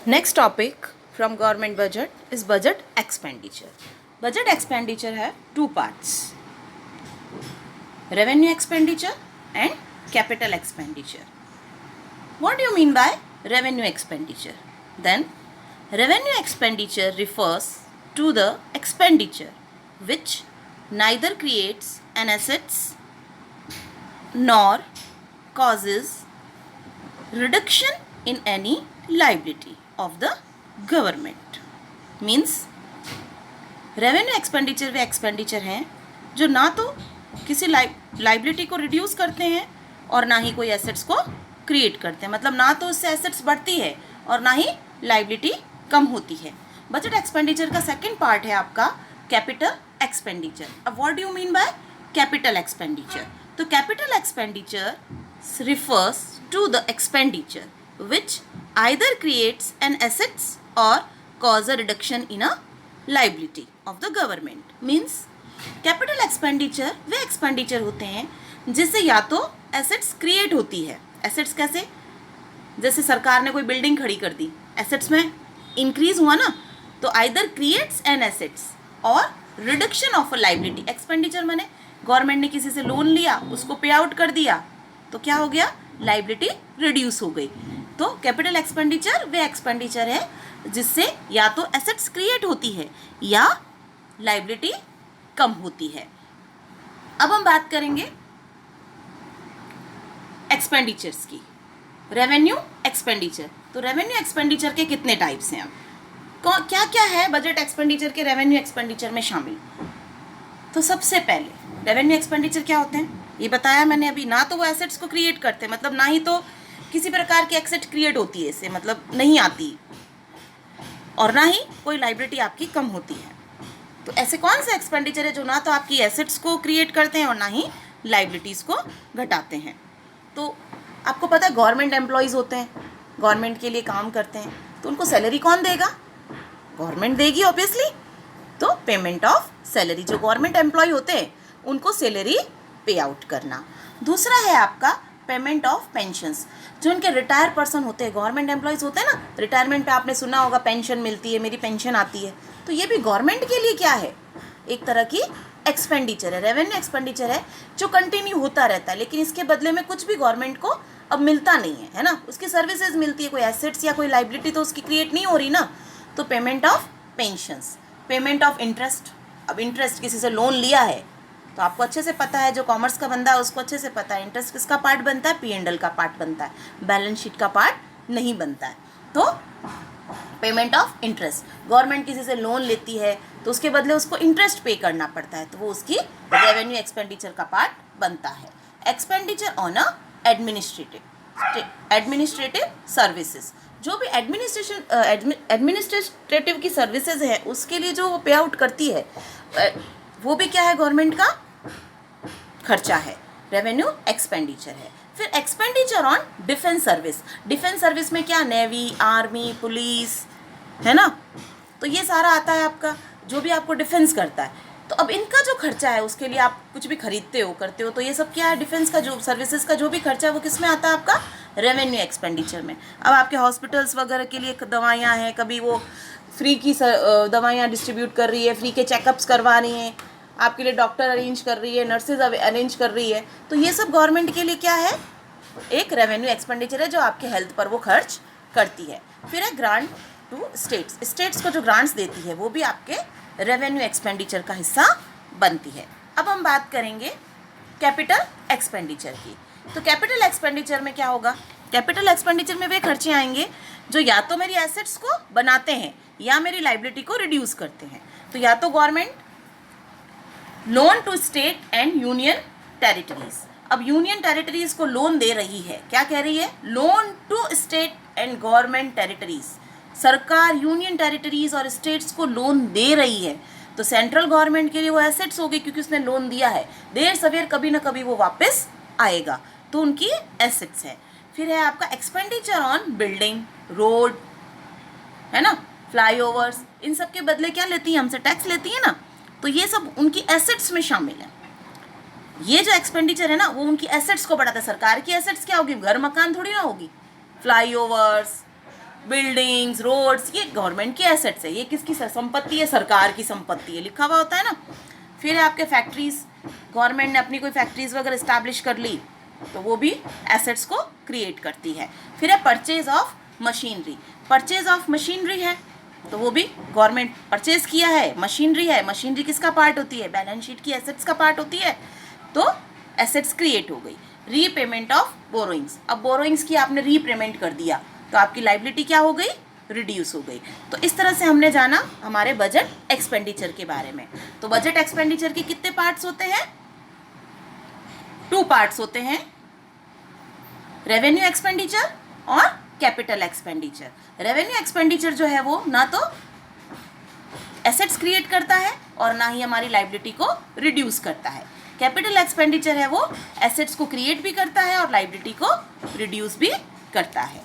Next topic from government budget is budget expenditure. Budget expenditure have two parts: revenue expenditure and capital expenditure. What do you mean by revenue expenditure? Then, revenue expenditure refers to the expenditure which neither creates an assets nor causes reduction in any liability of the government. Means revenue expenditure way expenditure हैं जो ना तो किसी liability को reduce करते हैं और ना ही कोई एसेट्स को क्रिएट करते हैं. मतलब ना तो उससे एसेट्स बढ़ती है और ना ही लाइबिलिटी कम होती है. बजट एक्सपेंडिचर का सेकंड पार्ट है आपका कैपिटल एक्सपेंडिचर. अब what do you mean by capital expenditure? तो capital expenditure refers to the expenditure which either creates an assets or cause a reduction in a liability of the government. Means capital expenditure way expenditure होते हैं जिससे या तो assets create होती है. assets कैसे? जैसे सरकार ने कोई बिल्डिंग खड़ी कर दी, assets में increase हुआ ना, तो either creates an assets or reduction of a liability. expenditure माने गवर्नमेंट ने किसी से लोन लिया, उसको पे आउट कर दिया, तो क्या हो गया? लाइबिलिटी रिड्यूस हो गई. तो कैपिटल एक्सपेंडिचर वे एक्सपेंडिचर है जिससे या तो एसेट्स क्रिएट होती है या लाइबिलिटी कम होती है. अब हम बात करेंगे एक्सपेंडिचर्स की. Revenue expenditure. तो रेवेन्यू एक्सपेंडिचर के कितने टाइप्स हैं? अब क्या क्या है बजट एक्सपेंडिचर के रेवेन्यू एक्सपेंडिचर में शामिल? तो सबसे पहले रेवेन्यू एक्सपेंडिचर क्या होते हैं ये बताया मैंने अभी. ना तो वो एसेट्स को क्रिएट करते, मतलब ना ही तो किसी प्रकार की एसेट क्रिएट होती है इससे, मतलब नहीं आती, और ना ही कोई लाइबिलिटी आपकी कम होती है. तो ऐसे कौन से एक्सपेंडिचर है जो ना तो आपकी एसेट्स को क्रिएट करते हैं और ना ही लाइबिलिटीज़ को घटाते हैं? तो आपको पता है गवर्नमेंट एम्प्लॉयज़ होते हैं, गवर्नमेंट के लिए काम करते हैं, तो उनको सैलरी कौन देगा? गवर्नमेंट देगी ऑब्वियसली. तो पेमेंट ऑफ सैलरी, जो गवर्नमेंट एम्प्लॉय होते हैं उनको सैलरी पे आउट करना. दूसरा है आपका पेमेंट ऑफ पेंशन्स. जो उनके रिटायर पर्सन होते हैं, गवर्नमेंट एम्प्लॉयज़ होते हैं ना, रिटायरमेंट पे आपने सुना होगा पेंशन मिलती है, मेरी पेंशन आती है. तो ये भी गवर्नमेंट के लिए क्या है? एक तरह की एक्सपेंडिचर है, रेवेन्यू एक्सपेंडिचर है जो कंटिन्यू होता रहता है, लेकिन इसके बदले में कुछ भी गवर्नमेंट को अब मिलता नहीं है, है ना. उसकी सर्विसेज मिलती है, कोई एसेट्स या कोई लाइबिलिटी तो उसकी क्रिएट नहीं हो रही ना. तो payment of pensions. Payment of interest. अब इंटरेस्ट किसी से लोन लिया है तो आपको अच्छे से पता है, जो कॉमर्स का बंदा है उसको अच्छे से पता है इंटरेस्ट किसका पार्ट बनता है? P&L का पार्ट बनता है, बैलेंस शीट का पार्ट नहीं बनता है. तो पेमेंट ऑफ इंटरेस्ट. गवर्नमेंट किसी से लोन लेती है तो उसके बदले उसको इंटरेस्ट पे करना पड़ता है, तो वो उसकी रेवेन्यू एक्सपेंडिचर का पार्ट बनता है. Expenditure on a administrative services. जो भी एडमिनिस्ट्रेटिव की सर्विसेज है उसके लिए जो वो पे आउट करती है वो भी क्या है? गवर्नमेंट का खर्चा है, रेवेन्यू एक्सपेंडिचर है. फिर expenditure on defence service. Defence service में क्या? नेवी, आर्मी, पुलिस, है ना. तो ये सारा आता है आपका, जो भी आपको डिफेंस करता है. तो अब इनका जो खर्चा है उसके लिए आप कुछ भी खरीदते हो, करते हो, तो ये सब क्या है? डिफेंस का जो सर्विसेज का जो भी खर्चा है वो किस में आता है? आपका रेवेन्यू एक्सपेंडिचर में. अब आपके हॉस्पिटल्स वगैरह के लिए दवाइयाँ हैं, कभी वो फ्री की दवाइयाँ डिस्ट्रीब्यूट कर रही है, फ्री के चेकअप्स करवा रही हैं, आपके लिए डॉक्टर अरेंज कर रही है, नर्सेज अरेंज कर रही है, तो ये सब गवर्नमेंट के लिए क्या है? एक रेवेन्यू एक्सपेंडिचर है जो आपके हेल्थ पर वो खर्च करती है. फिर है ग्रांट टू स्टेट्स. स्टेट्स को जो ग्रांट्स देती है वो भी आपके रेवेन्यू एक्सपेंडिचर का हिस्सा बनती है. अब हम बात करेंगे कैपिटल एक्सपेंडिचर की. तो कैपिटल एक्सपेंडिचर में क्या होगा? कैपिटल एक्सपेंडिचर में वे खर्चे आएंगे जो या तो मेरी एसेट्स को बनाते हैं या मेरी लाइबिलिटी को रिड्यूस करते हैं. तो या तो government loan to state and union territories. अब यूनियन टेरिटरीज को लोन दे रही है, क्या कह रही है? Loan to state and government territories. सरकार यूनियन टेरिटरीज और स्टेट्स को लोन दे रही है, तो सेंट्रल गवर्नमेंट के लिए वो एसेट्स हो गई क्योंकि उसने लोन दिया है. देर सवेर कभी ना कभी वो वापस आएगा, तो उनकी एसेट्स है. फिर है आपका एक्सपेंडिचर ऑन बिल्डिंग, रोड, है ना, फ्लाईओवर्स. इन सब के बदले क्या लेती है? हमसे टैक्स लेती है ना. तो ये सब उनकी एसेट्स में शामिल है. ये जो एक्सपेंडिचर है ना वो उनकी एसेट्स को बढ़ाता है. सरकार की एसेट्स क्या होगी? घर मकान थोड़ी ना होगी. फ्लाईओवर्स, बिल्डिंग्स, रोड्स, ये गवर्नमेंट की एसेट्स है, ये किसकी संपत्ति है, सरकार की संपत्ति है, लिखा हुआ होता है ना। फिर है आपके फैक्ट्रीज, गवर्नमेंट ने अपनी कोई फैक्ट्रीज वगैरह इस्टेब्लिश कर ली तो वो भी एसेट्स को क्रिएट करती है। फिर है purchase of machinery, purchase of machinery है तो वो भी गवर्नमेंट परचेज किया है, मशीनरी है, मशीनरी किसका पार्ट होती है, बैलेंस शीट की एसेट्स का पार्ट होती है, तो एसेट्स क्रिएट हो गई। रीपेमेंट ऑफ बोरोइंग्स, अब बोरोइंग्स की आपने रीपेमेंट कर दिया तो आपकी लाइबिलिटी क्या हो गई, रिड्यूस हो गई। तो इस तरह से हमने जाना हमारे बजट एक्सपेंडिचर के बारे में। तो बजट एक्सपेंडिचर के कितने पार्ट्स होते हैं, 2 पार्ट्स होते हैं, रेवेन्यू एक्सपेंडिचर और कैपिटल एक्सपेंडिचर। रेवेन्यू एक्सपेंडिचर जो है वो ना तो एसेट्स क्रिएट करता है और ना ही हमारी लाइबिलिटी को रिड्यूस करता है। कैपिटल एक्सपेंडिचर है वो एसेट्स को क्रिएट भी करता है और लाइबिलिटी को रिड्यूस भी करता है।